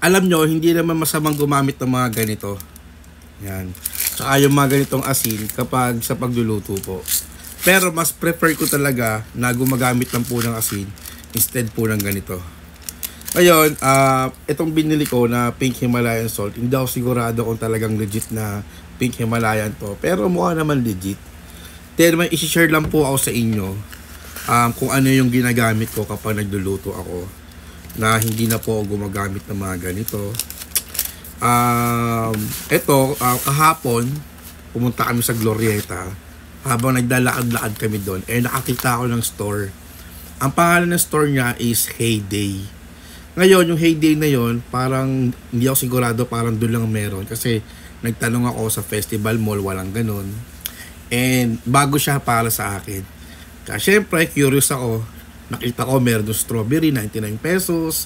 alam nyo, hindi naman masamang gumamit ng mga ganito. Yan. Tsaka yung mga ganitong asin kapag sa pagluluto po. Pero mas prefer ko talaga na gumagamit lang po ng asin instead po ng ganito. Ngayon, itong binili ko na pink Himalayan salt, hindi ako sigurado kung talagang legit na pink Himalayan to. Pero mukha naman legit. Then may isi-share lang po ako sa inyo kung ano yung ginagamit ko kapag nagluluto ako. Na hindi na po ako gumagamit ng mga ganito. Kahapon pumunta kami sa Glorieta. Habang naglalakad-lakad kami doon, nakakita ako ng store. Ang pangalan ng store niya is Heyday. Ngayon, yung Heyday na yon, parang hindi ako sigurado, parang doon lang meron. Kasi nagtanong ako sa Festival Mall, walang ganun. And bago siya para sa akin. Kaya syempre, curious ako. Nakita ko meron doon strawberry, 99 pesos.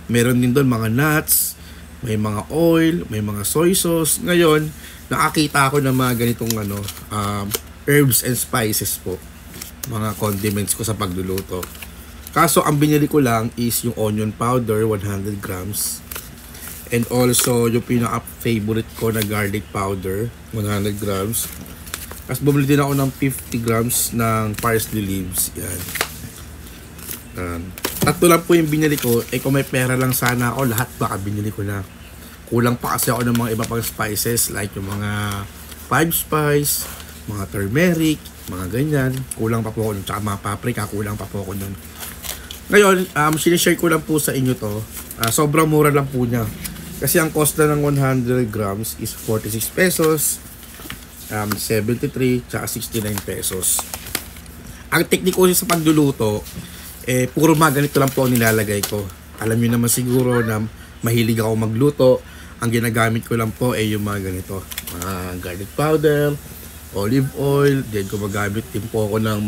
Meron din doon mga nuts. May mga oil, may mga soy sauce. Ngayon, nakakita ako ng mga ganitong herbs and spices po. Mga condiments ko sa pagluluto. Kaso, ang binili ko lang is yung onion powder, 100 grams. And also, yung pinaka-favorite ko na garlic powder, 100 grams. Tapos, bumili din ako ng 50 grams ng parsley leaves. Yan. Tatlo lang po yung binili ko. Kung may pera lang sana ako, lahat baka binili ko na. Kulang pa kasi ako ng mga iba pang spices like yung mga 5 spice, mga turmeric, mga ganyan. Kulang pa po ako nun. Tsaka mga paprika, kulang pa po ako nun. Ngayon, sinishare ko lang po sa inyo to. Sobrang mura lang po niya. Kasi ang cost na ng 100 grams is 46 pesos, 73, tsaka 69 pesos. Ang technique ko sa pagluluto, puro mga ganito lang po ang nilalagay ko. Alam niyo naman siguro na mahilig ako magluto. Ang ginagamit ko lang po ay yung mga ganito. Mga garlic powder, olive oil, then gumagamit din po ako ng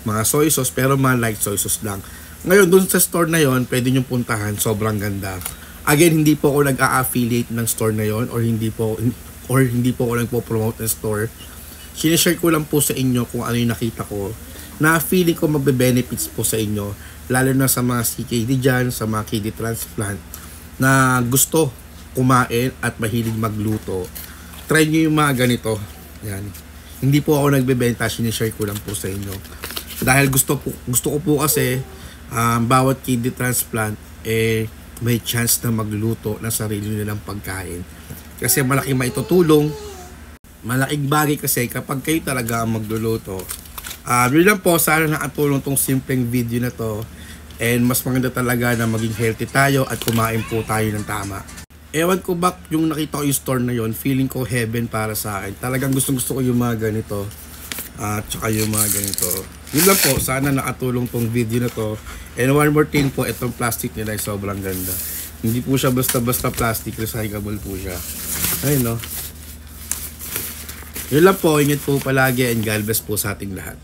mga soy sauce, pero mga light soy sauce lang. Ngayon, dun sa store na yon, pwede nyo puntahan, sobrang ganda. Again, hindi po ako nag-a-affiliate ng store na yon or hindi po ako nagpo-promote ng store. Sinishare ko lang po sa inyo kung ano yung nakita ko na feeling ko magbe-benefits po sa inyo, lalo na sa mga CKD dyan, sa mga kidney transplant na gusto kumain at mahilig magluto. Try nyo yung mga ganito. Yan. Hindi po ako nagbebenta, sinishare ko lang po sa inyo. Dahil gusto ko po kasi bawat kidney transplant may chance na magluto ng sarili nilang pagkain. Kasi malaking maitutulong, malaking bagay kasi kapag kayo talaga magluluto. Yun lang po, sana nakatulong tong simpleng video na to. And mas maganda talaga na maging healthy tayo at kumain po tayo ng tama. Ewan ko ba yung nakita ko yung store na yon, feeling ko heaven para sa akin. Talagang gusto ko yung mga ganito. Tsaka yung mga ganito. Yun lang po, sana nakatulong tong video na to. And one more thing po, itong plastic nila ay sobrang ganda. Hindi po siya basta-basta plastic, recyclable po siya. Ayun no. Yun lang po, ingat po palagi and God bless po sa ating lahat.